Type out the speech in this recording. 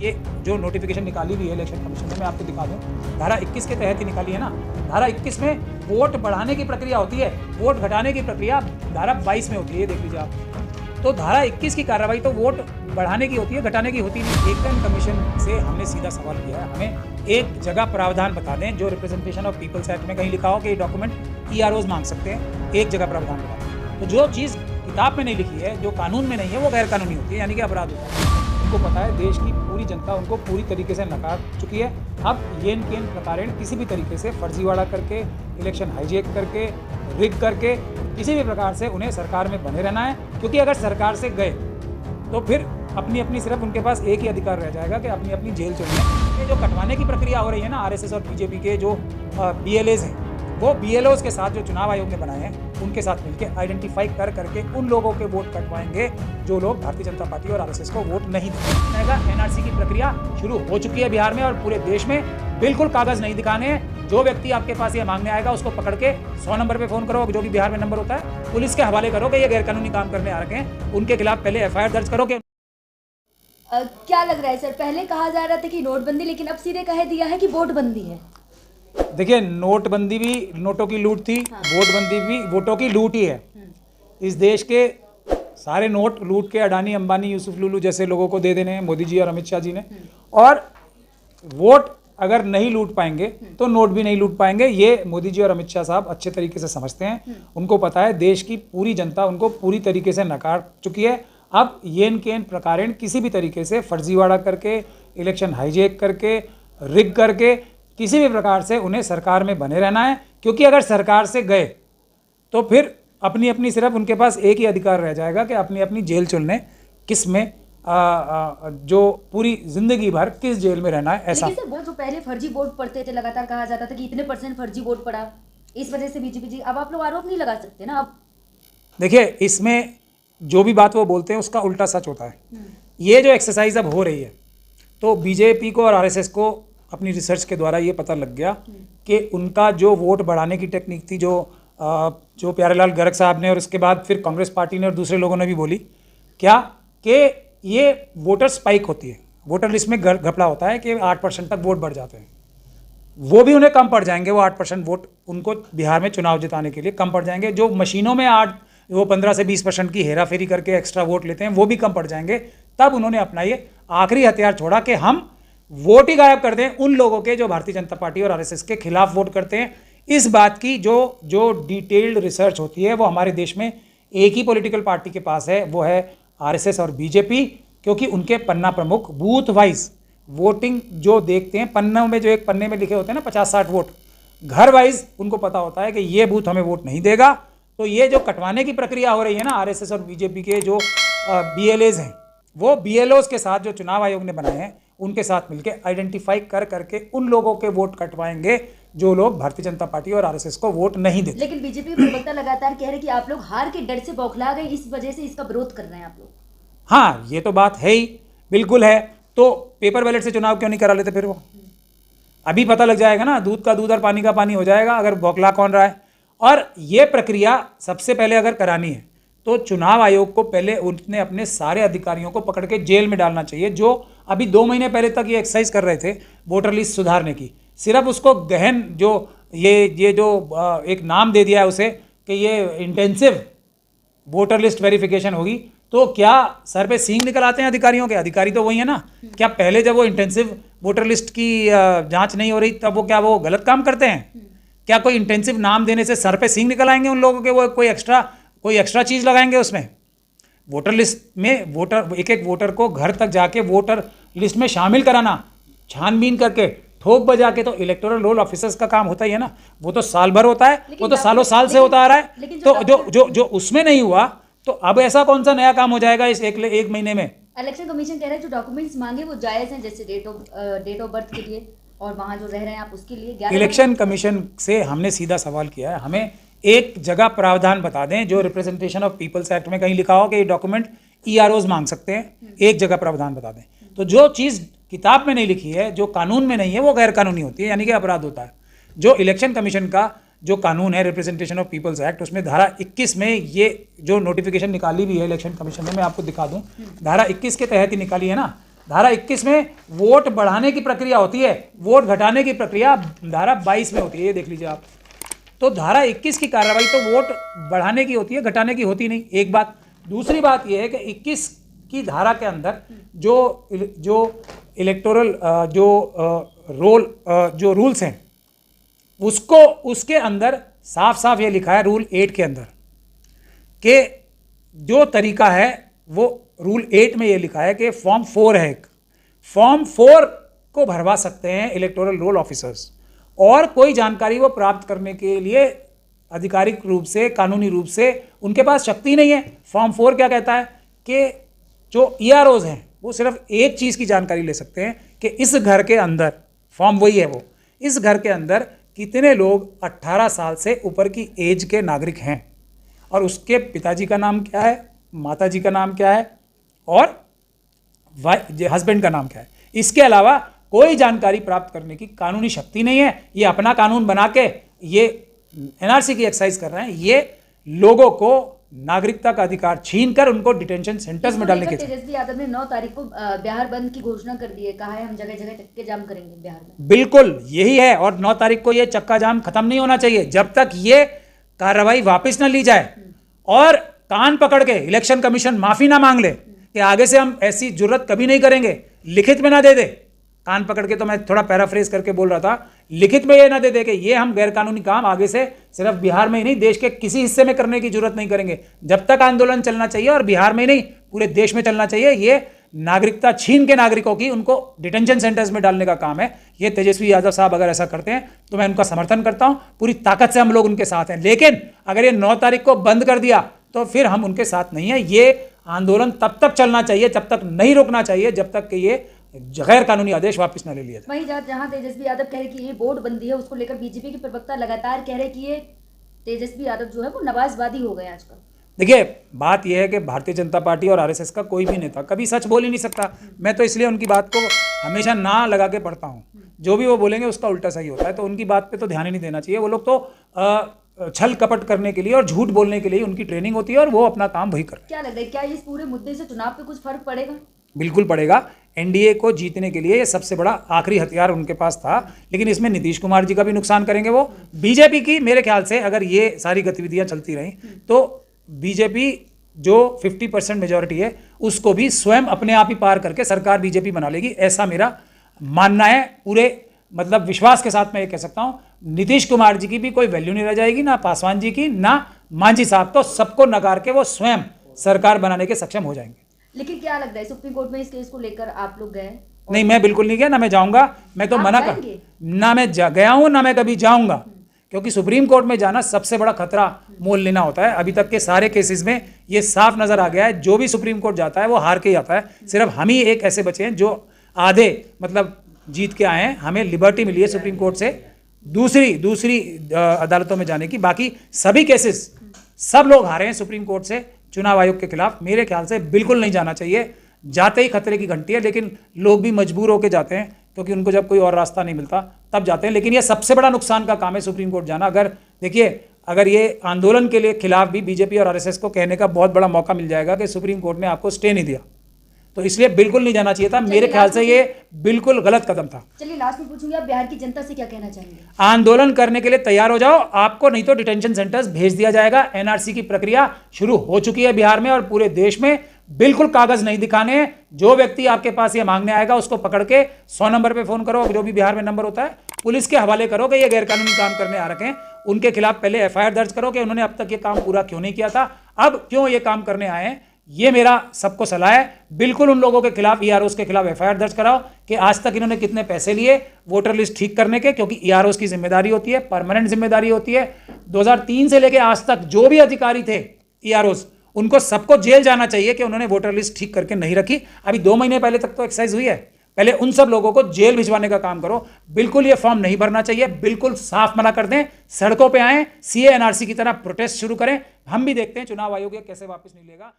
ये जो नोटिफिकेशन निकाली हुई है इलेक्शन कमीशन ने, मैं आपको दिखा दूं, धारा 21 के तहत ही निकाली है ना। धारा 21 में वोट बढ़ाने की प्रक्रिया होती है, वोट घटाने की प्रक्रिया धारा 22 में होती है, ये देख लीजिए आप। तो धारा 21 की कार्रवाई तो वोट बढ़ाने की होती है, घटाने की होती नहीं। इलेक्शन कमीशन से हमने सीधा सवाल किया है, हमें एक जगह प्रावधान बता दें जो रिप्रेजेंटेशन ऑफ पीपल्स एक्ट में कहीं लिखा हो कि ये डॉक्यूमेंट EROs मांग सकते हैं, एक जगह प्रावधान बता दें। तो जो चीज़ किताब में नहीं लिखी है, जो कानून में नहीं है, वो गैर कानूनी होती है, यानी कि अपराध होता है। उनको पता है, देश की पूरी जनता उनको पूरी तरीके से नकार चुकी है। अब येन केन प्रकारेण किसी भी तरीके से फर्जीवाड़ा करके, इलेक्शन हाईजैक करके, रिग करके, किसी भी प्रकार से उन्हें सरकार में बने रहना है, क्योंकि अगर सरकार से गए तो फिर अपनी अपनी सिर्फ उनके पास एक ही अधिकार रह जाएगा कि अपनी अपनी जेल चुनने। ये जो कटवाने की प्रक्रिया हो रही है ना, RSS और BJP के जो BLAs हैं, वो BLOs के साथ जो चुनाव आयोग ने बनाए हैं, उनके साथ मिलकर आइडेंटिफाई कर करके उन लोगों के वोट कटवाएंगे जो लोग भारतीय जनता पार्टी और RSS को वोट नहीं देंगे। NRC की प्रक्रिया शुरू हो चुकी है बिहार में और पूरे देश में। बिल्कुल कागज नहीं दिखाने हैं। जो व्यक्ति आपके पास ये मांगने आएगा उसको पकड़ के 100 नंबर पे फोन करो, जो कि बिहार में नंबर होता है, पुलिस के हवाले करो कि ये गैरकानूनी काम करने आ रखे हैं। उनके खिलाफ पहले FIR दर्ज करो। क्या लग रहा है सर, पहले कहा जा रहा था कि नोटबंदी, लेकिन अब सीधे कह दिया है कि वोटबंदी है। देखिए, नोटबंदी भी नोटों की लूट थी, वोटबंदी भी वोटों की लूट ही है। इस देश के सारे नोट लूट के अडानी, अंबानी, यूसुफ लुलू जैसे लोगों को दे देने हैं मोदी जी और अमित शाह जी ने। और वोट अगर नहीं लूट पाएंगे तो नोट भी नहीं लूट पाएंगे। ये मोदी जी और अमित शाह साहब अच्छे तरीके से समझते हैं। उनको पता है देश की पूरी जनता उनको पूरी तरीके से नकार चुकी है। अब येन केन प्रकारेण किसी भी तरीके से फर्जीवाड़ा करके, इलेक्शन हाईजैक करके, रिग करके, किसी भी प्रकार से उन्हें सरकार में बने रहना है, क्योंकि अगर सरकार से गए तो फिर अपनी अपनी सिर्फ उनके पास एक ही अधिकार रह जाएगा कि अपनी अपनी जेल चुनने, किस में जो पूरी जिंदगी भर किस जेल में रहना है। ऐसा लेकिन सर, वो जो पहले फर्जी वोट पड़ते थे, लगातार कहा जाता था कि इतने % फर्जी वोट पड़ा, इस वजह से BJP जी, अब आप लोग आरोप नहीं लगा सकते ना। अब देखिए, इसमें जो भी बात वो बोलते हैं उसका उल्टा सच होता है। ये जो एक्सरसाइज अब हो रही है, तो BJP को और RSS को अपनी रिसर्च के द्वारा ये पता लग गया कि उनका जो वोट बढ़ाने की टेक्निक थी, जो प्यारेलाल गर्ग साहब ने और उसके बाद फिर कांग्रेस पार्टी ने और दूसरे लोगों ने भी बोली क्या कि ये वोटर स्पाइक होती है, वोटर लिस्ट में घपला होता है कि 8% तक वोट बढ़ जाते हैं। वो भी उन्हें कम पड़ जाएंगे, वो 8% वोट उनको बिहार में चुनाव जिताने के लिए कम पड़ जाएंगे। जो मशीनों में वो 15 से 20% की हेरा फेरी करके एक्स्ट्रा वोट लेते हैं, वो भी कम पड़ जाएंगे। तब उन्होंने अपना ये आखिरी हथियार छोड़ा कि हम वोट ही गायब कर दें उन लोगों के जो भारतीय जनता पार्टी और RSS के खिलाफ वोट करते हैं। इस बात की जो डिटेल्ड रिसर्च होती है वो हमारे देश में एक ही पॉलिटिकल पार्टी के पास है, वो है RSS और BJP, क्योंकि उनके पन्ना प्रमुख बूथ वाइज वोटिंग जो देखते हैं, पन्नों में जो एक पन्ने में लिखे होते हैं ना 50-60 वोट, घर वाइज उनको पता होता है कि ये बूथ हमें वोट नहीं देगा। तो ये जो कटवाने की प्रक्रिया हो रही है ना, RSS और BJP के जो BLAs हैं, वो BLOs के साथ जो चुनाव आयोग ने बनाए हैं, उनके साथ मिलकर आइडेंटिफाई कर करके उन लोगों के वोट कटवाएंगे जो लोग भारतीय जनता पार्टी और RSS को वोट नहीं देते। लेकिन BJP प्रवक्ता लगातार कह रहे कि आप लोग हार के डर से बौखला गए, इस वजह से इसका विरोध कर रहे हैं आप लोग। हाँ, ये तो बात है ही, बिल्कुल है। तो पेपर बैलेट से चुनाव क्यों नहीं करा लेते फिर? वो अभी पता लग जाएगा ना, दूध का दूध और पानी का पानी हो जाएगा अगर बौखला कौन रहा है। और ये प्रक्रिया सबसे पहले अगर करानी है तो चुनाव आयोग को पहले उसने अपने सारे अधिकारियों को पकड़ के जेल में डालना चाहिए, जो अभी 2 महीने पहले तक ये एक्सरसाइज कर रहे थे वोटर लिस्ट सुधारने की। सिर्फ उसको गहन जो ये जो एक नाम दे दिया है उसे कि ये इंटेंसिव वोटर लिस्ट वेरिफिकेशन होगी, तो क्या सर पे सींग निकल आते हैं अधिकारियों के? अधिकारी तो वही है ना। क्या पहले जब वो इंटेंसिव वोटर लिस्ट की जांच नहीं हो रही तब वो गलत काम करते हैं? क्या कोई इंटेंसिव नाम देने से सर पे सींग निकल आएंगे उन लोगों के? वो कोई एक्स्ट्रा चीज़ लगाएंगे उसमें? वोटर लिस्ट में एक एक वोटर को घर तक जाके वोटर लिस्ट में शामिल कराना, छानबीन करके, ठोक बजा के, तो इलेक्टोरल रोल ऑफिसर्स का काम होता ही है ना। वो तो साल भर होता है, वो तो सालों साल से होता आ रहा है। तो जो उसमें नहीं हुआ, तो अब ऐसा कौन सा नया काम हो जाएगा इस एक महीने में? इलेक्शन कमीशन कह रहा है जो डॉक्यूमेंट्स मांगे वो जायज़ हैं, जैसे डेट ऑफ बर्थ के लिए और वहाँ जो रह रहे हैं आप उसके लिए। इलेक्शन कमीशन से हमने सीधा सवाल किया है, हमें एक जगह प्रावधान बता दें जो रिप्रेजेंटेशन ऑफ पीपल्स एक्ट में कहीं लिखा हो कि ये डॉक्यूमेंट EROs मांग सकते हैं, एक जगह प्रावधान बता दें। तो जो चीज़ किताब में नहीं लिखी है, जो कानून में नहीं है, वो गैर कानूनी होती है, यानी कि अपराध होता है। जो इलेक्शन कमीशन का जो कानून है रिप्रेजेंटेशन ऑफ पीपल्स एक्ट, उसमें धारा 21 में ये जो नोटिफिकेशन निकाली हुई है इलेक्शन कमीशन ने, मैं आपको दिखा दूं, धारा 21 के तहत ही निकाली है ना। धारा 21 में वोट बढ़ाने की प्रक्रिया होती है, वोट घटाने की प्रक्रिया धारा 22 में होती है। ये देख लीजिए आप। तो धारा 21 की कार्रवाई तो वोट बढ़ाने की होती है, घटाने की होती नहीं, एक बात। दूसरी बात यह है कि 21 की धारा के अंदर जो इलेक्टोरल जो रूल्स हैं उसके अंदर साफ साफ ये लिखा है रूल 8 के अंदर कि जो तरीका है वो रूल 8 में ये लिखा है कि फॉर्म 4 है एक, फॉर्म 4 को भरवा सकते हैं इलेक्टोरल रोल ऑफिसर्स, और कोई जानकारी वो प्राप्त करने के लिए आधिकारिक रूप से, कानूनी रूप से उनके पास शक्ति नहीं है। फॉर्म 4 क्या कहता है कि जो EROs हैं वो सिर्फ एक चीज़ की जानकारी ले सकते हैं कि इस घर के अंदर, फॉर्म वही है वो, इस घर के अंदर कितने लोग 18 साल से ऊपर की एज के नागरिक हैं, और उसके पिताजी का नाम क्या है, माताजी का नाम क्या है, और हस्बैंड का नाम क्या है। इसके अलावा कोई जानकारी प्राप्त करने की कानूनी शक्ति नहीं है। ये अपना कानून बना के ये NRC की एक्सरसाइज कर रहे हैं। ये लोगों को नागरिकता का अधिकार छीनकर उनको डिटेंशन सेंटर्स में डालने के। तेजस्वी यादव ने 9 तारीख को बिहार बंद की घोषणा कर दी है, कहा है हम जगह जगह चक्के जाम करेंगे बिहार में। बिल्कुल यही है, और 9 तारीख को ये चक्का जाम खत्म नहीं होना चाहिए जब तक ये कार्रवाई वापस न ली जाए और कान पकड़ के इलेक्शन कमीशन माफी ना मांग ले कि आगे से हम ऐसी जुर्रत कभी नहीं करेंगे, लिखित में ना दे दे। कान पकड़ के तो मैं थोड़ा पैराफ्रेज करके बोल रहा था, लिखित में ये ना दे दे कि ये हम गैरकानूनी काम आगे से सिर्फ बिहार में ही नहीं, देश के किसी हिस्से में करने की जरूरत नहीं करेंगे। जब तक आंदोलन चलना चाहिए, और बिहार में ही नहीं पूरे देश में चलना चाहिए। ये नागरिकता छीन के नागरिकों की उनको डिटेंशन सेंटर्स में डालने का काम है। ये तेजस्वी यादव साहब अगर ऐसा करते हैं तो मैं उनका समर्थन करता हूं, पूरी ताकत से हम लोग उनके साथ हैं। लेकिन अगर ये 9 तारीख को बंद कर दिया तो फिर हम उनके साथ नहीं है। ये आंदोलन तब तक चलना चाहिए, जब तक नहीं रुकना चाहिए, जब तक कि ये गैर कानूनी आदेश वापस न ले लिया जाए। वहीं जहां तेजस्वी यादव कह रहे कि ये बोर्ड बंदी है, उसको लेकर बीजेपी के प्रवक्ता लगातार कह रहे कि ये तेजस्वी यादव जो है वो नवाजवादी हो गए आजकल। देखिए, बात यह है कि भारतीय जनता पार्टी और RSS का कोई भी नेता कभी सच बोल ही नहीं सकता। मैं तो इसलिए उनकी बात को हमेशा ना लगा के पढ़ता हूँ। जो भी वो बोलेंगे उसका उल्टा सही होता है, तो उनकी बात पे तो ध्यान ही नहीं देना चाहिए। वो लोग तो छल कपट करने के लिए और झूठ बोलने के लिए उनकी ट्रेनिंग होती है, और वो अपना काम वही कर रहे हैं। क्या लगता है, क्या इस पूरे मुद्दे से चुनाव पे कुछ फर्क पड़ेगा? बिल्कुल पड़ेगा। NDA को जीतने के लिए ये सबसे बड़ा आखिरी हथियार उनके पास था, लेकिन इसमें नीतीश कुमार जी का भी नुकसान करेंगे वो। बीजेपी की मेरे ख्याल से अगर ये सारी गतिविधियां चलती रहीं तो बीजेपी जो 50% मेजॉरिटी है उसको भी स्वयं अपने आप ही पार करके सरकार बीजेपी बना लेगी, ऐसा मेरा मानना है। पूरे मतलब विश्वास के साथ मैं ये कह सकता हूँ, नीतीश कुमार जी की भी कोई वैल्यू नहीं रह जाएगी, ना पासवान जी की, ना मांझी साहब, तो सबको नकार के वो स्वयं सरकार बनाने के सक्षम हो जाएंगे। लेकिन क्या लगता है, सुप्रीम कोर्ट में इस केस को लेकर आप लोग गए? नहीं, मैं बिल्कुल नहीं गया, ना मैं जाऊंगा। मैं तो मना कर, ना मैं गया हूं, ना मैं कभी जाऊंगा, क्योंकि सुप्रीम कोर्ट में जाना सबसे बड़ा खतरा मोल लेना होता है। अभी तक के सारे केसेस में ये साफ नजर आ गया है, जो भी सुप्रीम कोर्ट जाता है वो हार के ही आता है। सिर्फ हम ही एक ऐसे बचे हैं जो आधे मतलब जीत के आए हैं। हमें लिबर्टी मिली है सुप्रीम कोर्ट से दूसरी अदालतों में जाने की। बाकी सभी केसेस सब लोग हारे हैं सुप्रीम कोर्ट से चुनाव आयोग के खिलाफ। मेरे ख्याल से बिल्कुल नहीं जाना चाहिए, जाते ही खतरे की घंटी है। लेकिन लोग भी मजबूर होकर जाते हैं, क्योंकि उनको जब कोई और रास्ता नहीं मिलता तब जाते हैं। लेकिन ये सबसे बड़ा नुकसान का काम है सुप्रीम कोर्ट जाना। अगर देखिए, अगर ये आंदोलन के लिए खिलाफ भी बीजेपी और RSS को कहने का बहुत बड़ा मौका मिल जाएगा कि सुप्रीम कोर्ट ने आपको स्टे नहीं दिया, तो इसलिए बिल्कुल नहीं जाना चाहिए था। मेरे ख्याल से ये बिल्कुल गलत कदम था। चलिए लास्ट में पूछूंगी, आप बिहार की जनता से क्या कहना चाहेंगे? आंदोलन करने के लिए तैयार हो जाओ, आपको नहीं तो डिटेंशन सेंटर्स भेज दिया जाएगा। NRC की प्रक्रिया शुरू हो चुकी है बिहार में और पूरे देश में। बिल्कुल कागज नहीं दिखाने हैं। जो व्यक्ति आपके पास ये मांगने आएगा उसको पकड़ के 100 नंबर पे फोन करो, जो भी बिहार में नंबर होता है, पुलिस के हवाले करो कि ये गैरकानूनी काम करने आ रखे हैं। उनके खिलाफ पहले FIR दर्ज करो कि उन्होंने अब तक ये काम पूरा क्यों नहीं किया था, अब क्यों ये काम करने आए हैं। ये मेरा सबको सलाह है। बिल्कुल उन लोगों के खिलाफ, EROs के खिलाफ FIR दर्ज कराओ कि आज तक इन्होंने कितने पैसे लिए वोटर लिस्ट ठीक करने के, क्योंकि EROs की जिम्मेदारी होती है, परमानेंट जिम्मेदारी होती है। 2003 से लेकर आज तक जो भी अधिकारी थे EROs, उनको सबको जेल जाना चाहिए कि उन्होंने वोटर लिस्ट ठीक करके नहीं रखी। अभी 2 महीने पहले तक तो एक्सरसाइज हुई है। पहले उन सब लोगों को जेल भिजवाने का काम करो। बिल्कुल ये फॉर्म नहीं भरना चाहिए, बिल्कुल साफ मना कर दें। सड़कों पे आएं, CA NRC की तरह प्रोटेस्ट शुरू करें। हम भी देखते हैं चुनाव आयोग कैसे वापस नहीं लेगा।